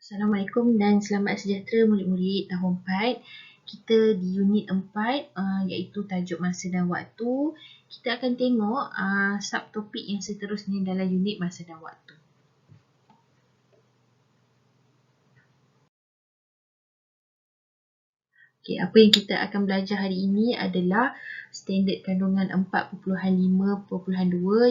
Assalamualaikum dan selamat sejahtera murid-murid tahun 4. Kita di unit 4 iaitu tajuk masa dan waktu. Kita akan tengok subtopik yang seterusnya dalam unit masa dan waktu. Okay, apa yang kita akan belajar hari ini adalah standard kandungan 4.5.2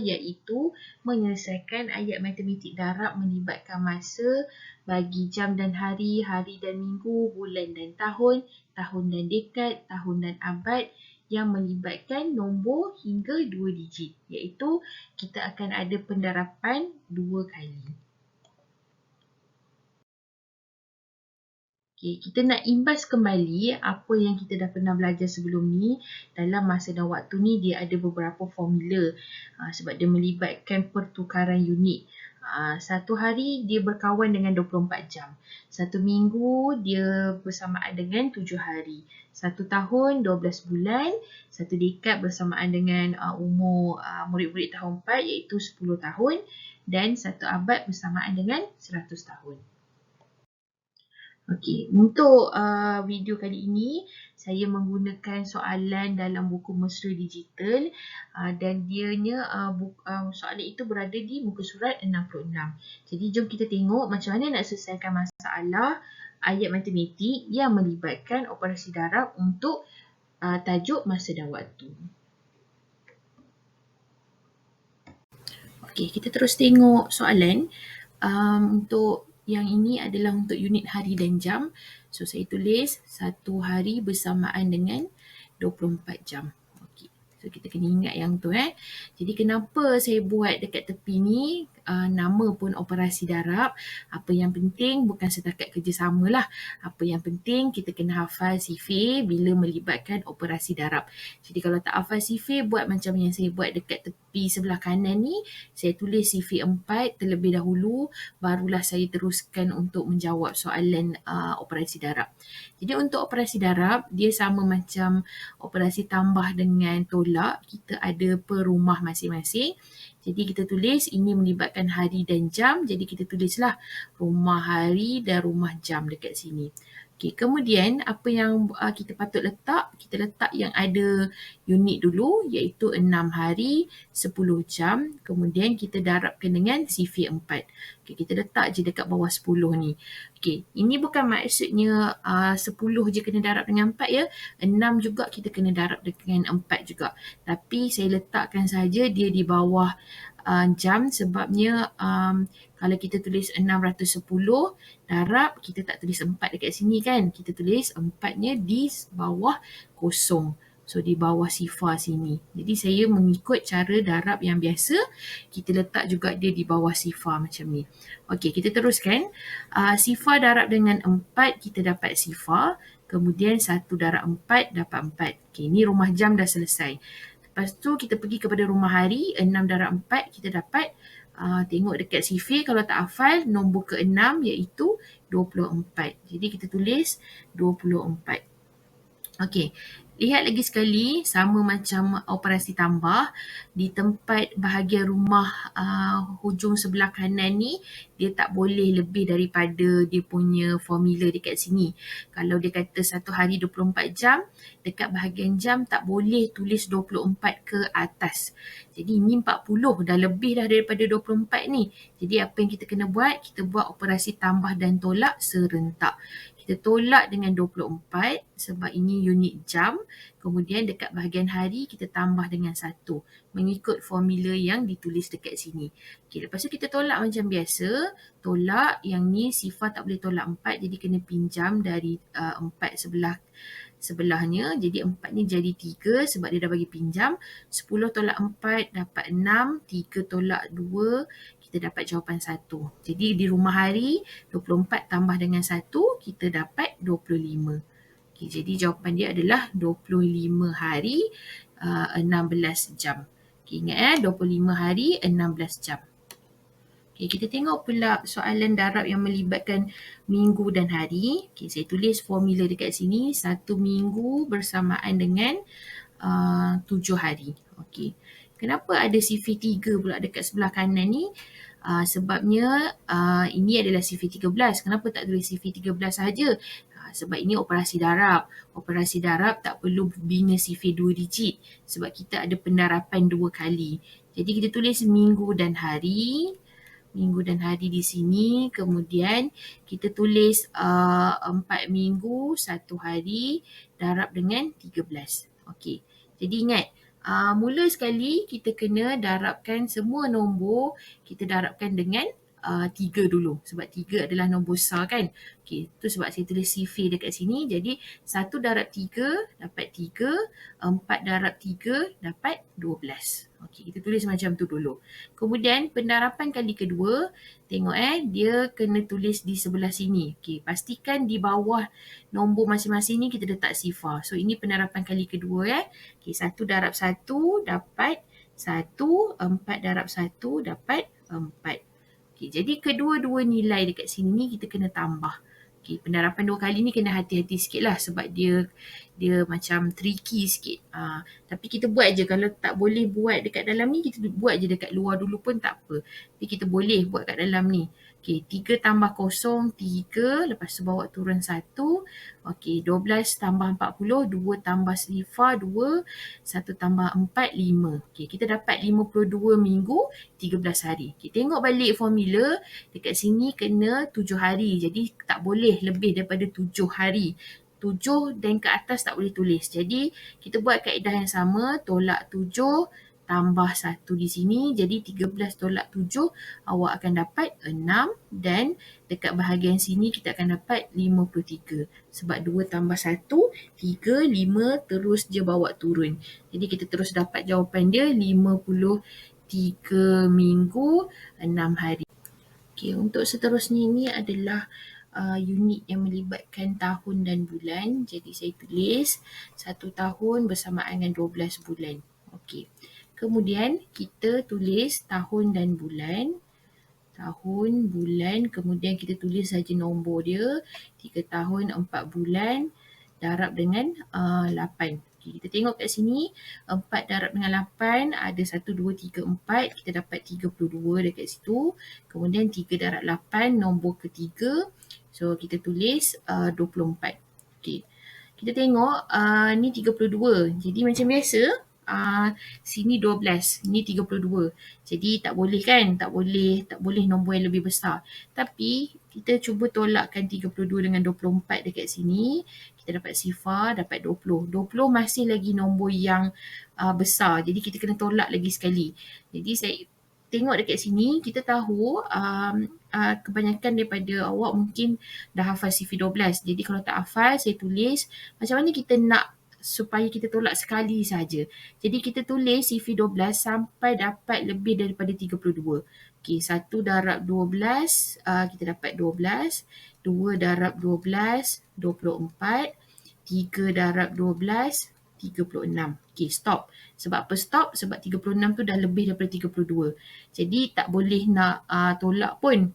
iaitu menyelesaikan ayat matematik darab melibatkan masa bagi jam dan hari, hari dan minggu, bulan dan tahun, tahun dan dekad, tahun dan abad yang melibatkan nombor hingga 2 digit. Iaitu kita akan ada pendarapan 2 kali. Okay, kita nak imbas kembali apa yang kita dah pernah belajar sebelum ni. Dalam masa dan waktu ni dia ada beberapa formula sebab dia melibatkan pertukaran unit. Satu hari dia berkawan dengan 24 jam. Satu minggu dia bersamaan dengan 7 hari. Satu tahun 12 bulan. Satu dekad bersamaan dengan umur murid-murid tahun 4 iaitu 10 tahun. Dan satu abad bersamaan dengan 100 tahun. Okey, untuk video kali ini saya menggunakan soalan dalam buku mesra digital dan dianya soalan itu berada di muka surat 66. Jadi jom kita tengok macam mana nak selesaikan masalah ayat matematik yang melibatkan operasi darab untuk tajuk masa dan waktu. Okey, kita terus tengok soalan. Untuk yang ini adalah untuk unit hari dan jam. So, saya tulis satu hari bersamaan dengan 24 jam. Okay. So, kita kena ingat yang tu. Jadi, kenapa saya buat dekat tepi ni nama pun operasi darab. Apa yang penting bukan setakat kerjasama lah. Apa yang penting kita kena hafal sifir bila melibatkan operasi darab. Jadi, kalau tak hafal sifir, buat macam yang saya buat dekat tepi sebelah kanan ni. Saya tulis sifir 4 terlebih dahulu, barulah saya teruskan untuk menjawab soalan operasi darab. Jadi untuk operasi darab, dia sama macam operasi tambah dengan tolak. Kita ada per rumah masing-masing. Jadi kita tulis ini melibatkan hari dan jam. Jadi kita tulislah rumah hari dan rumah jam dekat sini. Okay, kemudian apa yang kita patut letak? Kita letak yang ada unit dulu iaitu 6 hari, 10 jam. Kemudian kita darabkan dengan sifir 4. Okay, kita letak je dekat bawah 10 ni. Okay, ini bukan maksudnya 10 je kena darab dengan 4 ya. 6 juga kita kena darab dengan 4 juga. Tapi saya letakkan saja dia di bawah jam sebabnya kalau kita tulis 610 darab, kita tak tulis 4 dekat sini kan. Kita tulis 4-nya di bawah kosong. So, di bawah sifar sini. Jadi, saya mengikut cara darab yang biasa. Kita letak juga dia di bawah sifar macam ni. Okey, kita teruskan. Sifar darab dengan 4, kita dapat sifar. Kemudian 1 darab 4 dapat 4. Okey, ni rumah jam dah selesai. Lepas tu kita pergi kepada rumah hari, 6 darab 4 kita dapat tengok dekat sifir kalau tak hafal nombor ke-6 iaitu 24. Jadi kita tulis 24. Okey, lihat lagi sekali sama macam operasi tambah. Di tempat bahagian rumah hujung sebelah kanan ni, dia tak boleh lebih daripada dia punya formula dekat sini. Kalau dia kata satu hari 24 jam, dekat bahagian jam tak boleh tulis 24 ke atas. Jadi ini 40, dah lebih dah daripada 24 ni. Jadi apa yang kita kena buat? Kita buat operasi tambah dan tolak serentak. Kita tolak dengan 24 sebab ini unit jam. Kemudian dekat bahagian hari kita tambah dengan 1 mengikut formula yang ditulis dekat sini. Okay, lepas tu kita tolak macam biasa. Tolak yang ni sifar tak boleh tolak 4 jadi kena pinjam dari 4 sebelahnya. Jadi 4 ni jadi 3 sebab dia dah bagi pinjam. 10 tolak 4 dapat 6. 3 tolak 2 kita dapat jawapan 1. Jadi di rumah hari 24 tambah dengan 1 kita dapat 25. Okay, jadi jawapan dia adalah 25 hari 16 jam. Okay, ingat 25 hari 16 jam. Okay, kita tengok pula soalan darab yang melibatkan minggu dan hari. Okay, saya tulis formula dekat sini. 1 minggu bersamaan dengan 7 hari. Okay. Kenapa ada sifir 3 pula dekat sebelah kanan ni? Sebabnya ini adalah CV13. Kenapa tak tulis CV13 sahaja? Sebab ini operasi darab. Operasi darab tak perlu bina CV 2 digit sebab kita ada pendarapan 2 kali. Jadi kita tulis minggu dan hari. Minggu dan hari di sini. Kemudian kita tulis 4 minggu, 1 hari darab dengan 13. Okey. Jadi ingat, mula sekali kita kena darabkan semua nombor, kita darabkan dengan 3 dulu. Sebab 3 adalah nombor besar kan. Okey, tu sebab saya tulis CV dekat sini. Jadi 1 darab 3 dapat 3, 4 darab 3 dapat 12. Okey, kita tulis macam tu dulu. Kemudian pendarapan kali kedua, tengok dia kena tulis di sebelah sini. Okey, pastikan di bawah nombor masing-masing ni kita letak sifar. So ini pendarapan kali kedua Okey, 1 darab 1 dapat 1, 4 darab 1 dapat 4. Okey, jadi kedua-dua nilai dekat sini ni kita kena tambah. Okey, pendarapan 2 kali ni kena hati-hati sikit lah sebab dia macam tricky sikit. Tapi kita buat je, kalau tak boleh buat dekat dalam ni, kita buat je dekat luar dulu pun tak apa. Tapi kita boleh buat kat dalam ni. Okey, 3 tambah 0, 3. Lepas tu bawa turun 1. Okey, 12 tambah 40, 2 tambah sifar 2, 1 tambah 4, 5. Okey, kita dapat 52 minggu, 13 hari. Okey, tengok balik formula. Dekat sini kena 7 hari. Jadi tak boleh lebih daripada 7 hari. 7 dan ke atas tak boleh tulis. Jadi kita buat kaedah yang sama, tolak 7 tambah 1 di sini. Jadi 13 tolak 7 awak akan dapat 6 dan dekat bahagian sini kita akan dapat 53. Sebab 2 tambah 1, 3, 5 terus je bawa turun. Jadi kita terus dapat jawapan dia 53 minggu 6 hari. Okey, untuk seterusnya ini adalah unit yang melibatkan tahun dan bulan. Jadi saya tulis 1 tahun bersamaan dengan 12 bulan. Okey. Kemudian kita tulis tahun dan bulan. Tahun, bulan, kemudian kita tulis saja nombor dia. 3 tahun, 4 bulan darab dengan 8. Okay, kita tengok kat sini 4 darab dengan 8 ada 1, 2, 3, 4. Kita dapat 32 dekat situ. Kemudian 3 darab 8 nombor ketiga. So kita tulis 24. Okay. Kita tengok ni 32. Jadi macam biasa sini 12, ni 32. Jadi tak boleh kan? Tak boleh nombor yang lebih besar. Tapi kita cuba tolakkan 32 dengan 24 dekat sini. Kita dapat sifar, dapat 20. 20 masih lagi nombor yang besar. Jadi kita kena tolak lagi sekali. Jadi saya tengok dekat sini, kita tahu kebanyakan daripada awak mungkin dah hafal CV12. Jadi kalau tak hafal, saya tulis macam mana kita nak supaya kita tolak sekali saja. Jadi kita tulis CV12 sampai dapat lebih daripada 32. Okey, 1 darab 12, kita dapat 12. 2 darab 12, 24. 3 darab 12, 36. Okey, stop. Sebab apa stop? Sebab 36 tu dah lebih daripada 32. Jadi tak boleh nak tolak pun.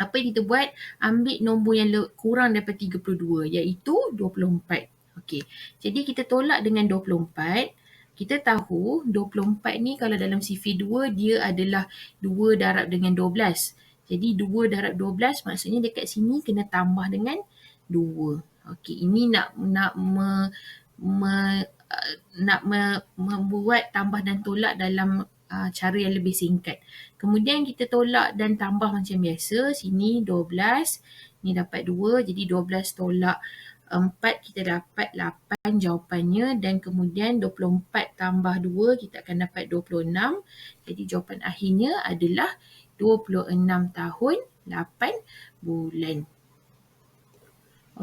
Apa yang kita buat? Ambil nombor yang kurang daripada 32 iaitu 24. Okey. Jadi kita tolak dengan 24. Kita tahu 24 ni kalau dalam CV2 dia adalah 2 darab dengan 12. Jadi 2 darab 12 maksudnya dekat sini kena tambah dengan 2. Okey, ini nak membuat tambah dan tolak dalam cara yang lebih singkat. Kemudian kita tolak dan tambah macam biasa. Sini 12, ni dapat 2. Jadi 12 tolak 4 kita dapat 8 jawapannya dan kemudian 24 tambah 2 kita akan dapat 26. Jadi jawapan akhirnya adalah 26 tahun 8 bulan.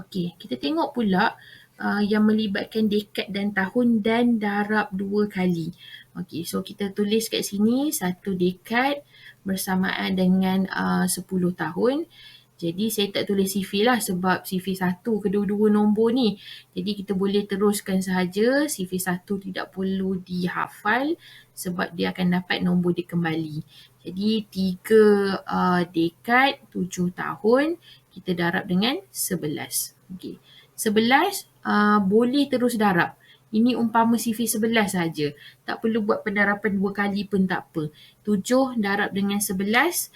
Okey, kita tengok pula yang melibatkan dekad dan tahun dan darab 2 kali. Okey, so kita tulis kat sini 1 dekad bersamaan dengan 10 tahun. Jadi saya tak tulis CV lah sebab CV 1 kedua-dua nombor ni. Jadi kita boleh teruskan sahaja. CV 1 tidak perlu dihafal sebab dia akan dapat nombor dia kembali. Jadi 3 dekad 7 tahun kita darab dengan 11. Okey. 11 boleh terus darab. Ini umpama CV11 saja. Tak perlu buat pendarapan 2 kali pun tak apa. 7 darab dengan 11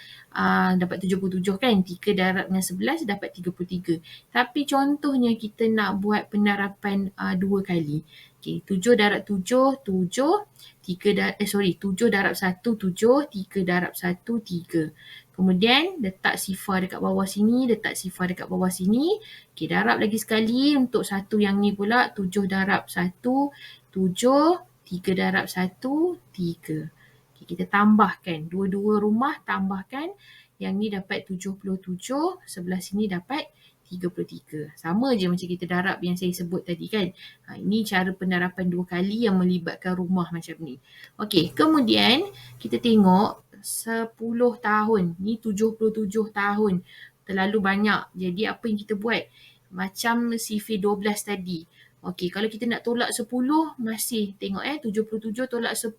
dapat 77 kan. 3 darab dengan 11 dapat 33. Tapi contohnya kita nak buat pendarapan 2 kali. Okey, 7 darab 7, 7. 7 darab 1, 7. 3 darab 1, 3. Kemudian letak sifar dekat bawah sini, letak sifar dekat bawah sini. Okey, darab lagi sekali untuk satu yang ni pula. 7 darab 1, 7. 3 darab 1, 3. Okey, kita tambahkan. Dua-dua rumah tambahkan. Yang ni dapat 77, sebelah sini dapat 33. Sama je macam kita darab yang saya sebut tadi kan. Ini cara pendarapan 2 kali yang melibatkan rumah macam ni. Okey, kemudian kita tengok 10 tahun. Ni 77 tahun. Terlalu banyak. Jadi apa yang kita buat? Macam CV12 tadi. Okey, kalau kita nak tolak 10, masih tengok 77 tolak 10,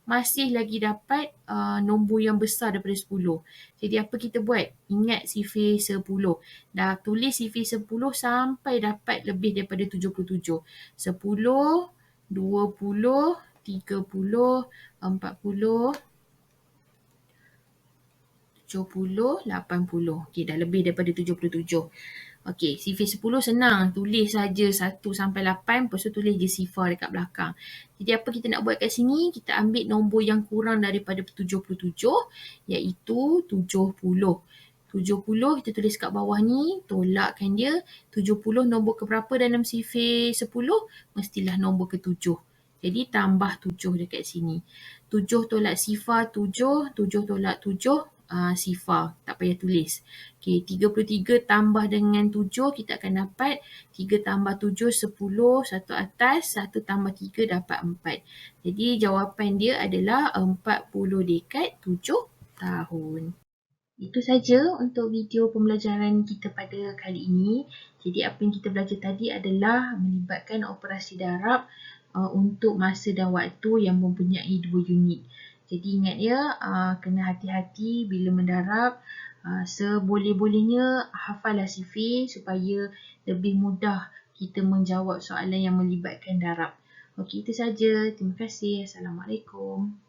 masih lagi dapat nombor yang besar daripada 10. Jadi apa kita buat? Ingat CV10. Dah tulis CV10 sampai dapat lebih daripada 77. 10, 20, 30, 40, 70, 80. Okey, dah lebih daripada 77. Okey, CV10 senang. Tulis saja 1 sampai 8, lepas tu tulis je sifar dekat belakang. Jadi apa kita nak buat kat sini? Kita ambil nombor yang kurang daripada 77, iaitu 70. 70 kita tulis kat bawah ni, tolakkan dia. 70 nombor keberapa dalam CV10? Mestilah nombor ke-7. Jadi tambah 7 dekat sini. 7 tolak sifar 7, 7 tolak 7, sifar. Tak payah tulis. Okey, 33 tambah dengan 7, kita akan dapat 3 tambah 7, 10. 1 atas, 1 tambah 3 dapat 4. Jadi jawapan dia adalah 40 dekad 7 tahun. Itu saja untuk video pembelajaran kita pada kali ini. Jadi apa yang kita belajar tadi adalah melibatkan operasi darab untuk masa dan waktu yang mempunyai 2 unit. Jadi ingat ya, kena hati-hati bila mendarab. Seboleh-bolehnya hafallah CV supaya lebih mudah kita menjawab soalan yang melibatkan darab. Okey, itu saja. Terima kasih. Assalamualaikum.